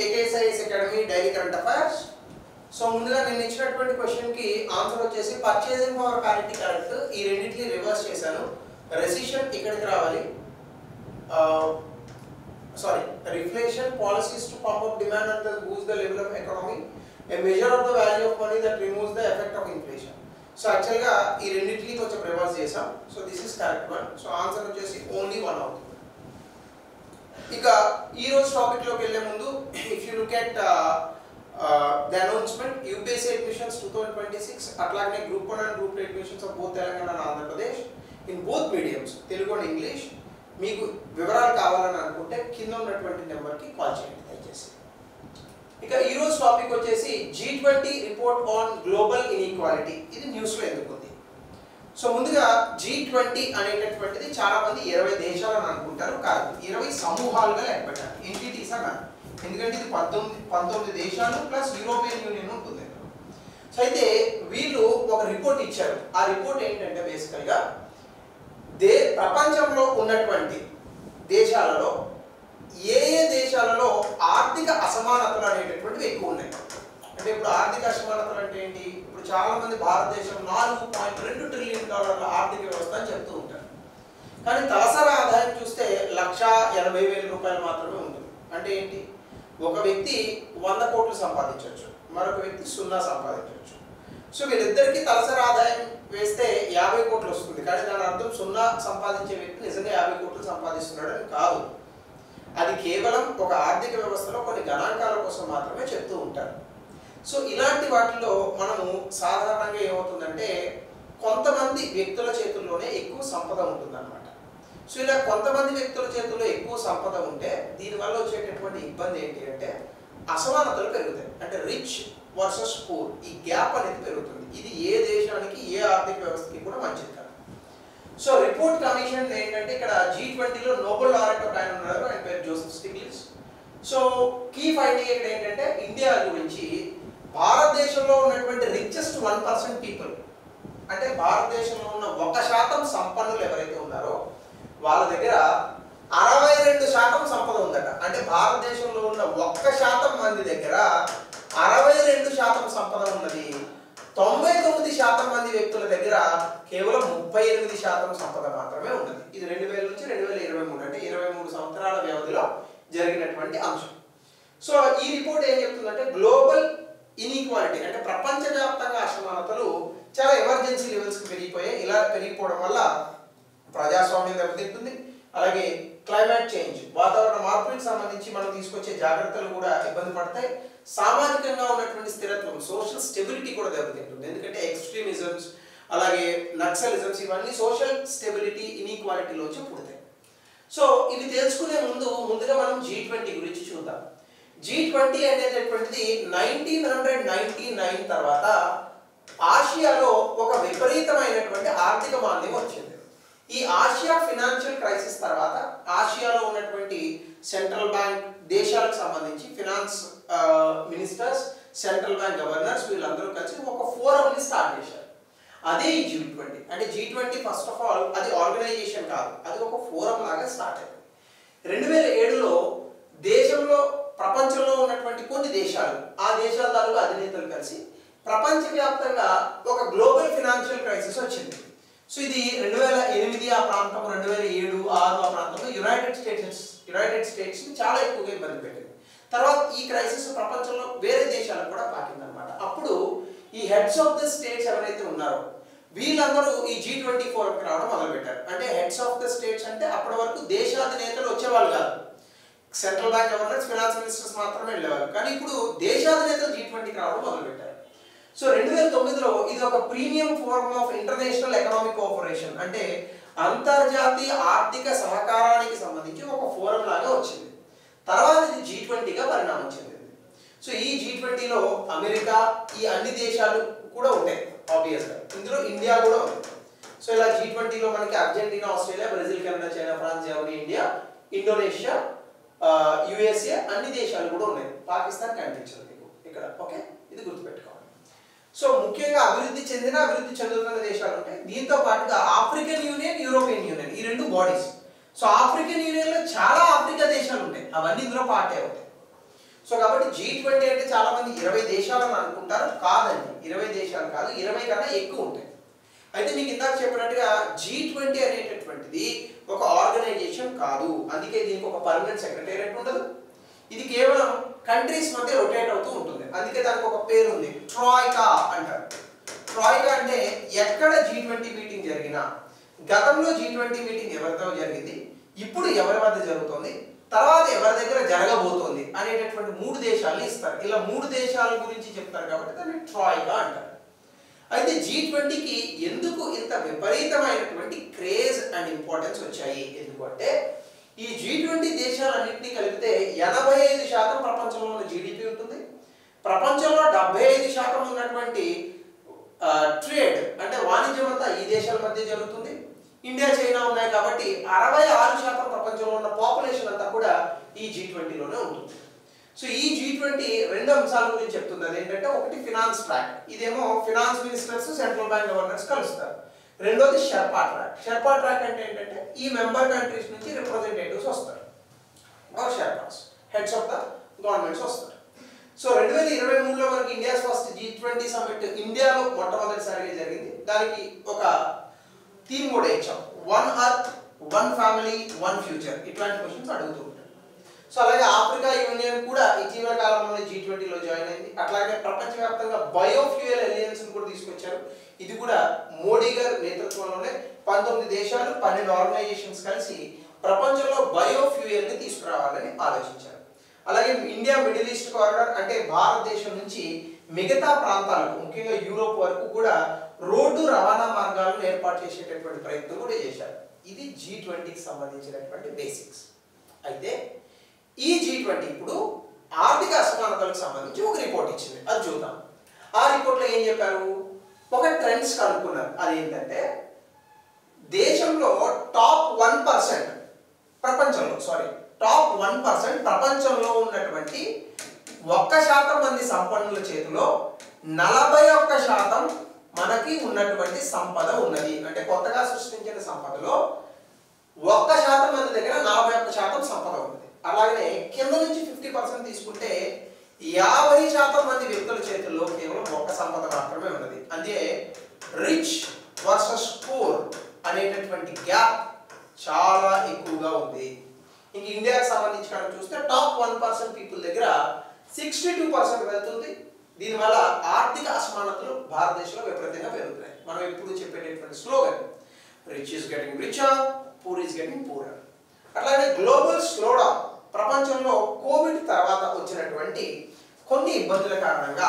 AKSIS Academy daily current affairs. So ముందుగా నేను ఇచ్చినటువంటి క్వశ్చన్కి ఆన్సర్ వచ్చేసి పర్చేసింగ్ పవర్ ప్యారిటీ కరెక్ట్. ఈ రెండింటిని రివర్స్ చేశాను. రెసిషన్ ఇక్కడికి రావాలి. Reflation policies to pump up demand and thus boost the level of economy. A measure of the value of money that removes the effect of inflation. So actually గా ఈ రెండింటిని కొంచెం reverse చేసాం. So this is correct one. So answer వచ్చేసి only one అవుతుంది. ఇక ఈ రోజు టాపిక్ లోకి వెళ్ళే ముందు if you look at the announcement UPSC admissions 2026 అట్లాగే group 1 and group 2 admissions of both Telangana and Andhra Pradesh in both mediums Telugu and English. మీకు వివరాలు కావాలని అనుకుంటే కింద ఉన్నటువంటి నెంబర్కి కాల్ చేయండి దయచేసి. ఇక ఈరోజు టాపిక్ వచ్చేసి G20 report on global inequality. ఇది న్యూస్లో ఎందుకు ఉంది? సో ముందుగా G20 అనేటటువంటిది చాలా మంది 20 దేశాలని అనుకుంటారు. కాదు, 20 సమూహాలుగా లెక్కపెట్టారు. ఎంటిటీస్ అన్నారు. ఎందుకంటే ఇది 19 దేశాలు ప్లస్ యూరోపియన్ యూనియన్ ఉంటుంది. సో అయితే వీళ్ళు ఒక రిపోర్ట్ ఇచ్చారు. ఆ రిపోర్ట్ ఏంటంటే బేసికల్గా ప్రపంచంలో ఉన్నటువంటి దేశాలలో ఏ దేశాలలో ఆర్థిక అసమానతలు అనేటటువంటివి ఎక్కువ ఉన్నాయి. అంటే ఇప్పుడు ఆర్థిక అసమానతలు అంటే ఏంటి? ఇప్పుడు చాలా మంది భారతదేశం $4.2 ట్రిలియన్ ఆర్థిక వ్యవస్థ అని చెప్తూ ఉంటారు. కానీ తలసరి ఆదాయం చూస్తే $1,80,000 మాత్రమే ఉంటుంది. అంటే ఏంటి? ఒక వ్యక్తి 100 కోట్లు సంపాదించవచ్చు, మరొక వ్యక్తి 0 సంపాదించవచ్చు. సో వీళ్ళిద్దరికీ తలసరి ఆదాయం వేస్తే 50 కోట్లు వస్తుంది. కానీ దాని అర్థం 0 సంపాదించే వ్యక్తి నిజంగా 50 కోట్లు సంపాదిస్తున్నాడు అని కాదు. అది కేవలం ఒక ఆర్థిక వ్యవస్థలో కొన్ని గణాంకాల కోసం మాత్రమే చెప్తూ ఉంటారు. సో ఇలాంటి వాటిలో మనము సాధారణంగా ఏమవుతుందంటే కొంతమంది వ్యక్తుల చేతుల్లోనే ఎక్కువ సంపద ఉంటుందన్నమాట. సో ఇలా కొంతమంది వ్యక్తుల చేతుల్లో ఎక్కువ సంపద ఉంటే దీనివల్ల వచ్చేటటువంటి ఇబ్బంది ఏంటి అంటే అసమానతలు పెరుగుతాయి. అంటే రిచ్ వర్సెస్ పూర్, ఈ గ్యాప్ అనేది పెరుగుతుంది. ఇది ఏ దేశానికి ఏ ఆర్థిక వ్యవస్థకి కూడా మంచిది కాదు. సో రిపోర్ట్ కమిషన్ ఏంటంటే ఇక్కడ G20లో నోబెల్ లారెట్ ఒక ఆయన ఉన్నారు, ఆయన పేరు జోసెఫ్ స్టిగ్లిట్జ్. సో కీ ఫైండింగ్ ఇక్కడ ఏంటంటే ఇండియా గురించి భారతదేశంలో ఉన్నటువంటి రిచెస్ట్ 1% పీపుల్, అంటే భారతదేశంలో ఉన్న 1% సంపన్నులు ఎవరైతే ఉన్నారో వాళ్ళ దగ్గర 62% సంపద ఉందట. అంటే భారతదేశంలో ఉన్న 1% మంది దగ్గర 62% సంపద ఉన్నది. 99% మంది వ్యక్తుల దగ్గర కేవలం 38% సంపద మాత్రమే ఉన్నది. ఇది 2000 నుంచి 2023 అంటే 23 సంవత్సరాల వ్యవధిలో జరిగినటువంటి అంశం. సో ఈ రిపోర్ట్ ఏం చెప్తుందంటే గ్లోబల్ ఇన్ఈక్వాలిటీ అంటే ప్రపంచవ్యాప్తంగా అసమానతలు చాలా ఎమర్జెన్సీ లెవెల్స్కి పెరిగిపోయాయి. ఇలా పెరిగిపోవడం వల్ల ప్రజాస్వామ్యం దెబ్బతింటుంది. అలాగే క్లైమేట్ చేంజ్, వాతావరణ మార్పులకు సంబంధించి మనం తీసుకొచ్చే జాగ్రత్తలు కూడా ఇబ్బంది పడతాయి. సామాజికంగా ఉన్నటువంటి స్థిరత్వం, సోషల్ స్టెబిలిటీ కూడా దెబ్బతింటుంది. ఎందుకంటే ఎక్స్ట్రీమిజమ్స్ అలాగే నక్సలిజమ్స్ ఇవన్నీ సోషల్ స్టెబిలిటీ ఇన్ఈక్వాలిటీలోంచి పుడతాయి. సో ఇవి తెలుసుకునే ముందుగా మనం G20 గురించి చూద్దాం. G20 అనేటటువంటిది 1999 తర్వాత ఆసియాలో ఒక విపరీతమైనటువంటి ఆర్థిక మాంద్యం వచ్చింది. ఈ ఆసియా ఫినాన్షియల్ క్రైసిస్ తర్వాత ఆసియాలో ఉన్నటువంటి సెంట్రల్ బ్యాంక్ దేశాలకు సంబంధించి finance ministers, central bank governors వీళ్ళందరూ కలిసి ఒక ఫోరంని స్టార్ట్ చేశారు. అదే ఈ G20. అంటే G20 ఫస్ట్ ఆఫ్ ఆల్ అది ఆర్గనైజేషన్ కాదు, అది ఒక ఫోరం లాగా స్టార్ట్ అయింది. 2007లో దేశంలో ప్రపంచంలో ఉన్నటువంటి కొన్ని దేశాలు, ఆ దేశాల తాలూకు అధినేతలు కలిసి ప్రపంచవ్యాప్తంగా ఒక గ్లోబల్ ఫినాన్షియల్ క్రైసిస్ వచ్చింది. సో ఇది 2008 ఆ ప్రాంతం, 2007, 2006 ఆ ప్రాంతంలో యునైటెడ్ స్టేట్స్ని చాలా ఎక్కువగా ఇబ్బంది పెట్టింది. తర్వాత ఈ క్రైసిస్ ప్రపంచంలో వేరే దేశాలకు కూడా పాకిందనమాట. అప్పుడు ఈ హెడ్స్ ఆఫ్ ద స్టేట్స్ ఎవరైతే ఉన్నారో వీళ్ళందరూ ఈ G20 ఫోరంకి రావడం మొదలుపెట్టారు. అంటే హెడ్స్ ఆఫ్ ద స్టేట్స్ అంటే అప్పటి వరకు దేశాధినేతలు వచ్చేవాళ్ళు కాదు, central bank governors, finance ministers మాత్రమే వెళ్ళేవాళ్ళు. కానీ ఇప్పుడు దేశాధినేతలు G20కి రావడం మొదలుపెట్టారు. సో 2009లో ఇది ఒక premium forum of international economic cooperation అంటే అంతర్జాతీయ ఆర్థిక సహకారానికి సంబంధించి ఒక ఫోరం లాగా వచ్చింది. తర్వాత ఇది G20గా పరిణామం చెందింది. సో ఈ G20లో అమెరికా, ఈ అన్ని దేశాలు కూడా ఉంటాయి ఆబ్వియస్గా. ఇందులో ఇండియా కూడా ఉంది. సో ఇలా G20లో మనకి Argentina, Australia, Brazil, Canada, China, France, Germany, India, Indonesia, USA అన్ని దేశాలు కూడా ఉన్నాయి. పాకిస్తాన్ కనిపించదు మీకు ఇక్కడ. ఓకే, ఇది గుర్తుపెట్టుకోవాలి. సో ముఖ్యంగా అభివృద్ధి చెందుతున్న దేశాలు ఉంటాయి. దీంతో పాటుగా ఆఫ్రికన్ యూనియన్, యూరోపియన్ యూనియన్ ఈ రెండు బాడీస్. సో ఆఫ్రికన్ యూనియన్లో చాలా ఆఫ్రికా దేశాలు ఉంటాయి, అవన్నీ ఇందులో పార్ట్ అవుతాయి. సో కాబట్టి G20 అంటే చాలా మంది 20 దేశాలను అనుకుంటారు. కాదండి, 20 దేశాలు కాదు, 20 కన్నా ఎక్కువ ఉంటాయి. అయితే మీకు ఇందాక చెప్పినట్టుగా G20 అనేటటువంటిది ఒక ఆర్గనైజేషన్ కాదు. అందుకే దీనికి ఒక పర్మనెంట్ సెక్రటేరియట్ ఉండదు. ఇది కేవలం కంట్రీస్ మధ్య రొటేట్ అవుతూ ఉంటుంది. అందుకే దానికి ఒక పేరు ఉంది, ట్రాయికా అంటారు. ట్రాయికా అంటే ఎక్కడ G20 మీటింగ్ జరిగినా, గతంలో G20 మీటింగ్ ఎవరితో జరిగింది, ఇప్పుడు ఎవరి వద్ద జరుగుతుంది, తర్వాత ఎవరి దగ్గర జరగబోతోంది అనేటటువంటి 3 దేశాలని ఇస్తారు. ఇలా 3 దేశాల గురించి చెప్తారు కాబట్టి దాన్ని ట్రాయికా అంటారు. అయితే G20కి ఎందుకు ఇంత విపరీతమైనటువంటి క్రేజ్ అండ్ ఇంపార్టెన్స్ వచ్చాయి? ఎందుకంటే ఈ G20 దేశాలన్నింటినీ కలిపితే 85% ప్రపంచంలో ఉన్న జీడిపి ఉంటుంది. ప్రపంచంలో 75% ఉన్నటువంటి ట్రేడ్ అంటే వాణిజ్యం అంతా ఈ దేశాల మధ్య జరుగుతుంది. ఇండియా, చైనా ఉన్నాయి కాబట్టి 66% ప్రపంచంలో ఉన్న పాపులేషన్ అంతా కూడా ఈ G20లోనే ఉంటుంది. సో ఈ G20 రెండు అంశాల గురించి చెప్తుంది. అదేంటంటే ఒకటి ఫినాన్స్ ట్రాక్, ఇదేమో finance ministers, central bank governors కలుస్తారు. రెండోది షెర్పా ట్రాక్. షెర్పా ట్రాక్ అంటే ఏంటంటే ఈ మెంబర్ కంట్రీస్ నుంచి రిప్రజెంటేటివ్స్ వస్తారు, Sherpas, heads of the governments వస్తారు. సో 2023లో మనకి ఇండియా ఫస్ట్ G20 సమ్మిట్ ఇండియాలో మొట్టమొదటిసారిగా జరిగింది. దానికి ఒక థీమ్ కూడా ఇచ్చాం, 1 ఎర్త్ 1 ఫ్యామిలీ 1 ఫ్యూచర్. ఇట్లాంటి క్వశ్చన్స్ అడుగుతూ ఉంటారు. సో అలాగే ఆఫ్రికా యూనియన్ కూడా ఇటీవల కాలంలో G20లో జాయిన్ అయింది. అట్లాగే ప్రపంచవ్యాప్తంగా బయోఫ్యూయల్ అలయన్స్ కూడా తీసుకొచ్చారు. ఇది కూడా మోడీ గారి నేతృత్వంలోనే 19 దేశాలు 12 ఆర్గనైజేషన్స్ కలిసి ప్రపంచంలో బయోఫ్యూయల్ ని తీసుకురావాలని ఆలోచించారు. అలాగే ఇండియా మిడిల్ ఈస్ట్ కారిడార్ అంటే భారతదేశం నుంచి మిగతా ప్రాంతాలకు, ముఖ్యంగా యూరోప్ వరకు కూడా రోడ్డు రవాణా మార్గాలను ఏర్పాటు చేసేటటువంటి ప్రయత్నం కూడా చేశారు. ఇది G20కి సంబంధించినటువంటి బేసిక్స్. అయితే ఈ G20 ఇప్పుడు ఆర్థిక అసమానతలకు సంబంధించి ఒక రిపోర్ట్ ఇచ్చింది, అది చూద్దాం. ఆ రిపోర్ట్లో ఏం చెప్పారు? ఒక ట్రెండ్స్ కనుక్కున్నారు. అదేంటంటే దేశంలో టాప్ 1% ప్రపంచంలో ఉన్నటువంటి 1% మంది సంపన్నుల చేతిలో 41% మనకి ఉన్నటువంటి సంపద ఉన్నది. అంటే కొత్తగా సృష్టించిన సంపదలో 1% మంది దగ్గర 41% సంపద ఉన్నది. అలాగే కింద నుంచి 50% తీసుకుంటే 50% మంది వ్యక్తుల చేతుల్లో కేవలం 1 సంపద మాత్రమే ఉన్నది. అంటే రిచ్ వర్సెస్ పూర్ అనేటటువంటి గ్యాప్ చాలా ఎక్కువగా ఉంది. ఇంక ఇండియాకి సంబంధించి కనుక చూస్తే టాప్ 1% పీపుల్ దగ్గర 62% వెళ్తుంది. దీనివల్ల ఆర్థిక అసమానతలు భారతదేశంలో విపరీతంగా పెరుగుతున్నాయి. మనం ఎప్పుడు చెప్పేటటువంటి slogan, rich is getting richer, poor is getting poorer. అట్లాగే గ్లోబల్ స్లోడౌన్, ప్రపంచంలో కోవిడ్ తర్వాత వచ్చినటువంటి కొన్ని ఇబ్బందుల కారణంగా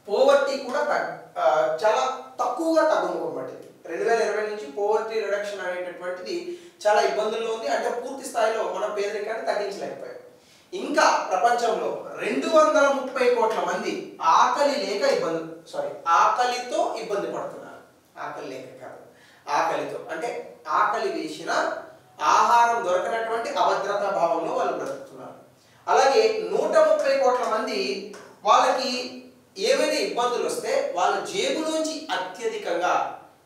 పోవర్టీ కూడా చాలా తక్కువగా తగ్గుముఖం పట్టింది. 2020 నుంచి పోవర్టీ రిడక్షన్ అనేటటువంటిది చాలా ఇబ్బందుల్లో ఉంది. అంటే పూర్తి స్థాయిలో మన పేదరికాన్ని తగ్గించలేకపోయాం. ఇంకా ప్రపంచంలో 230 కోట్ల మంది ఆకలితో ఇబ్బంది పడుతున్నారు. ఆకలి లేక కాదు, ఆకలితో అంటే ఆకలి వేసిన ఆహారం దొరకనటువంటి అభద్రతా భావంలో వాళ్ళు బ్రతుకుతున్నారు. అలాగే 130 కోట్ల మంది వాళ్ళకి ఏమైనా ఇబ్బందులు వస్తే వాళ్ళ జేబులోంచి అత్యధికంగా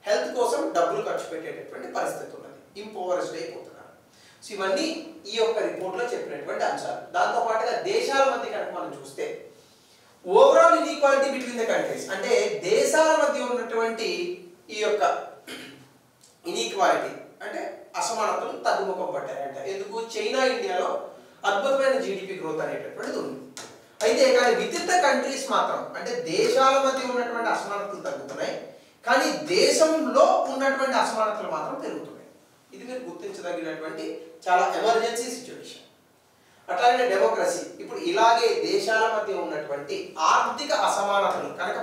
హెల్త్ కోసం డబ్బులు ఖర్చు పెట్టేటటువంటి పరిస్థితి ఉన్నది. ఇంపోవరిస్డ్ అయిపోతున్నారు. సో ఇవన్నీ ఈ యొక్క రిపోర్ట్లో చెప్పినటువంటి అంశాలు. దాంతో పాటుగా దేశాల మధ్య కనుక మనం చూస్తే overall inequality between the countries అంటే దేశాల మధ్య ఉన్నటువంటి ఈ యొక్క ఇన్ఈక్వాలిటీ అంటే అసమానతలు తగ్గుముఖం పట్టాయంట. ఎందుకు? చైనా ఇండియాలో అద్భుతమైన జీడిపి గ్రోత్ అనేటటువంటిది ఉంది. అయితే కానీ విత్ ఇన్ ద కంట్రీస్ మాత్రం అంటే దేశాల మధ్య ఉన్నటువంటి అసమానతలు తగ్గుతున్నాయి, కానీ దేశంలో ఉన్నటువంటి అసమానతలు మాత్రం పెరుగుతున్నాయి. ఇది మీరు గుర్తించదగినటువంటి చాలా ఎమర్జెన్సీ సిచ్యువేషన్. అట్లాగే డెమోక్రసీ, ఇప్పుడు ఇలాగే దేశాల మధ్య ఉన్నటువంటి ఆర్థిక అసమానతలు కనుక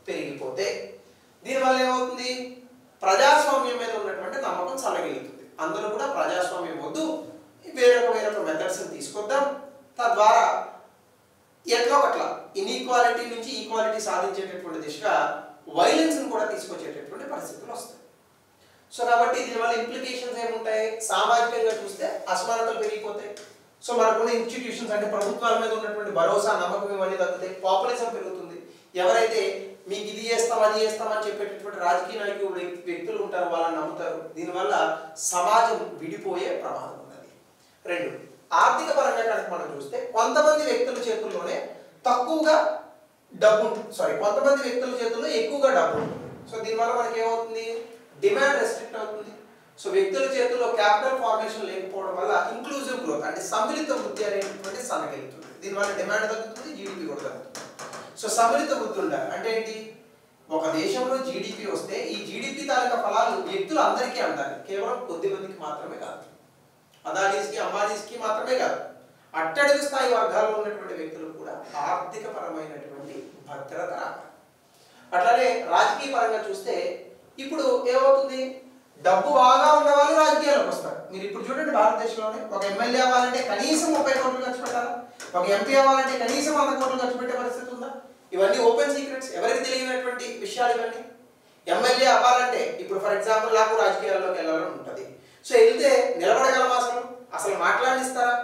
పెరిగిపోతే దీనివల్ల ఏమవుతుంది? ప్రజాస్వామ్యం మీద ఉన్నటువంటి నమ్మకం చల్లగిలుతుంది. అందరూ కూడా ప్రజాస్వామ్యం వద్దు, వేరొక మెథడ్స్ తీసుకొద్దాం, తద్వారా ఎట్లా ఒకట్లా ఇన్ఈక్వాలిటీ నుంచి ఈక్వాలిటీ సాధించేటటువంటి దిశగా వైలెన్స్ కూడా తీసుకొచ్చేటటువంటి పరిస్థితులు వస్తాయి. సో కాబట్టి దీనివల్ల ఇంప్లికేషన్స్ ఏముంటాయి? సామాజికంగా చూస్తే అసమానతలు పెరిగిపోతాయి. సో మనకున్న ఇన్స్టిట్యూషన్స్ అంటే ప్రభుత్వాల మీద ఉన్నటువంటి భరోసా, నమ్మకం ఇవన్నీ తగ్గుతాయి. పాపులేషన్ పెరుగుతుంది. ఎవరైతే మీకు ఇది చేస్తాం అది చేస్తామని చెప్పేటటువంటి రాజకీయ నాయకులు వ్యక్తులు ఉంటారు, వాళ్ళని నమ్ముతారు. దీనివల్ల సమాజం విడిపోయే ప్రమాదం ఉన్నది. 2, ఆర్థిక పరంగా కనుక మనం చూస్తే కొంతమంది వ్యక్తుల చేతుల్లోనే తక్కువగా డబ్బు ఉంటుంది, కొంతమంది వ్యక్తుల చేతుల్లో ఎక్కువగా డబ్బు ఉంటుంది. సో దీనివల్ల మనకి ఏమవుతుంది, డిమాండ్ రెస్ట్రిక్ట్ అవుతుంది. సో వ్యక్తుల చేతుల్లో క్యాపిటల్ ఫార్మేషన్ లేకపోవడం వల్ల ఇంక్లూజివ్ గ్రోత్ అంటే సమ్మిళిత వృద్ధి అనేటువంటి సన్నగిలుతుంది. దీనివల్ల డిమాండ్ తగ్గుతుంది, జీడిపి కూడా తగ్గుతుంది. సో సమ్మిళిత వృద్ధి ఉండాలి అంటే ఏంటి, ఒక దేశంలో జీడిపి వస్తే ఈ జీడిపి తాలూకా ఫలాలు వ్యక్తులు అందరికీ అందాలి, కేవలం కొద్ది మందికి మాత్రమే కాదు, అదానీస్కి అంబానీస్కి మాత్రమే కాదు, అట్టడుగు స్థాయి వర్గాల్లో ఉన్నటువంటి వ్యక్తులు కూడా ఆర్థిక పరమైనటువంటి భద్రత రావాలి. అట్లానే రాజకీయ పరంగా చూస్తే ఇప్పుడు ఏమవుతుంది, డబ్బు బాగా ఉన్న వాళ్ళు రాజకీయాల్లోకి వస్తారు. మీరు ఇప్పుడు చూడండి, భారతదేశంలోనే ఒక ఎమ్మెల్యే అవ్వాలంటే కనీసం 30 కోట్లు ఖర్చు పెట్టాలి, ఒక ఎంపీ అవ్వాలంటే కనీసం 100 కోట్లు ఖర్చు పెట్టే పరిస్థితి ఉందా? ఇవన్నీ ఓపెన్ సీక్రెట్స్, ఎవరికి తెలియనటువంటి విషయాలు ఇవన్నీ. ఎమ్మెల్యే అవ్వాలంటే ఇప్పుడు ఫర్ ఎగ్జాంపుల్ నాకు రాజకీయాల్లోకి వెళ్ళాలని ఉంటుంది. సో వెళ్తే నిలబడగలమా, అసలు మాట్లాడిస్తారా?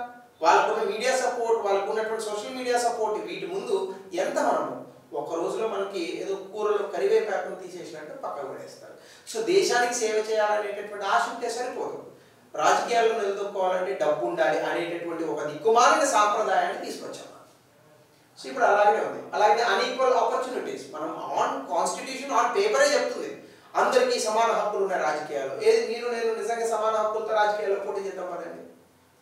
వాళ్ళకున్న మీడియా సపోర్ట్, వాళ్ళకు ఉన్నటువంటి సోషల్ మీడియా సపోర్ట్, వీటి ముందు ఎంత మనము ఒక రోజులో మనకి ఏదో కూరలో కరివేపాకును తీసేసినట్టు పక్కకు పడేస్తారు. సో దేశానికి సేవ చేయాలనేటటువంటి ఆశ ఉంటే సరిపోదు, రాజకీయాల్లో నిలదొక్కోవాలంటే డబ్బు ఉండాలి అనేటటువంటి ఒక దిక్కుమాలిన సాంప్రదాయాన్ని తీసుకొచ్చాం. సో ఇప్పుడు అలాగే ఉంది. అలాగే అన్ఈక్వల్ ఆపర్చునిటీస్, మనం ఆన్ కాన్స్టిట్యూషన్ ఆన్ పేపరే చెప్తుంది అందరికీ సమాన హక్కులు ఉన్నాయి రాజకీయాల్లో. ఏది మీరు నేను నిజంగా సమాన హక్కులతో రాజకీయాల్లో పోటీ చేద్దాం కదండి,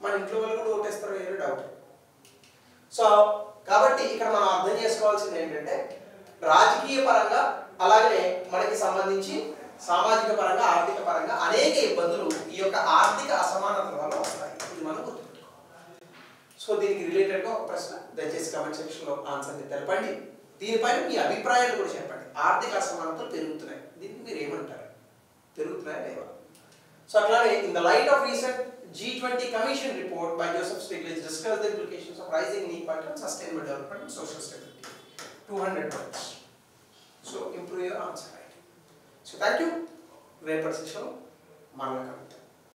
మన ఇంట్లో వాళ్ళు కూడా ఓటేస్తారో ఏదో డౌట్. సో కాబట్టి ఇక్కడ మనం అర్థం చేసుకోవాల్సింది ఏంటంటే రాజకీయ పరంగా అలాగే మనకి సంబంధించి సామాజిక పరంగా ఆర్థిక పరంగా అనేక ఇబ్బందులు ఈ యొక్క ఆర్థిక అసమానతల వల్ల వస్తాయి. ఇది మనం గుర్తుపెట్టుకోవాలి. సో దీనికి రిలేటెడ్గా ఒక ప్రశ్న దయచేసి కామెంట్ సెక్షన్లో ఆన్సర్ని తెలపండి. దీనిపైన మీ అభిప్రాయాలు కూడా చెప్పండి. ఆర్థిక అసమానతలు పెరుగుతున్నాయి, దీనికి మీరు ఏమంటారు, పెరుగుతున్నాయా లేవా? సో అట్లానే in the light of recent G20 Commission report by Joseph Stiglitz discussed the implications of rising inequality on sustainable development and social stability. 200 points. So improve your answer writing. So thank you. రేపటి సెషన్లో మరలా కలుద్దాం.